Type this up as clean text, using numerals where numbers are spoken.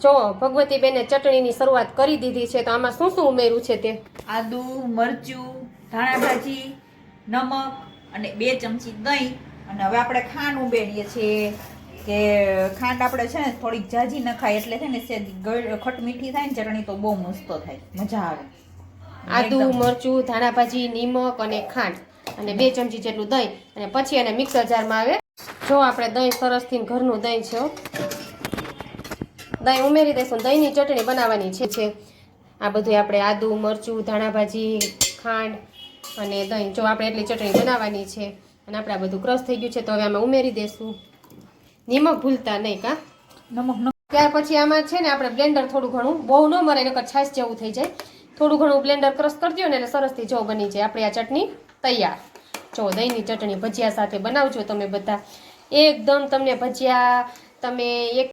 જો ભગવતીબેને ચટણીની શરૂઆત કરી દીધી છે, તો આમાં શું શું ઉમેર્યું છે તે? આદુ, મરચું, ધાણા ભાજી, નમક અને 2 ચમચી દહીં. અને હવે આપણે ખાંડ ઉમેરીએ છીએ કે ખાંડ આપણે છે ને થોડીક જાજી નખાય એટલે છે ને ખટ મીઠી થાય ને ચટણી તો બહુ મસ્ત થાય, મજા આવે. આદુ, મરચું, ધાણા ભાજી, નિમક અને ખાંડ અને 2 ચમચી જેટલું દહીં, અને પછી એને મિક્સર જારમાં આવે. જો આપણે દહીં સરસથી ઘરનું દહીં છે, દહીં ઉમેરી દઈશું. દહીંની ચટણી બનાવવાની છે. આ બધું આપણે આદુ, મરચું, ધાણા ભાજી, ખાંડ અને દહીં, જો આપણે એટલી ચટણી બનાવવાની છે. અને આપણે આ બધું ક્રશ થઈ ગયું છે, તો હવે આમાં ઉમેરી દઈશું. નિમક ભૂલતા નહીં, કા નમક. ત્યાર પછી આમાં છે ને આપણે બ્લેન્ડર થોડું ઘણું, બહુ ન મરાય નકર છાશ જેવું થઈ જાય, થોડું ઘણું બ્લેન્ડર ક્રશ કરી દો ને એટલે સરસથી જો બની જાય આપણી આ ચટણી તૈયાર. જો દહીંની ચટણી ભજીયા સાથે બનાવજો તમે બધા, એકદમ તમને ભજીયા તમે એક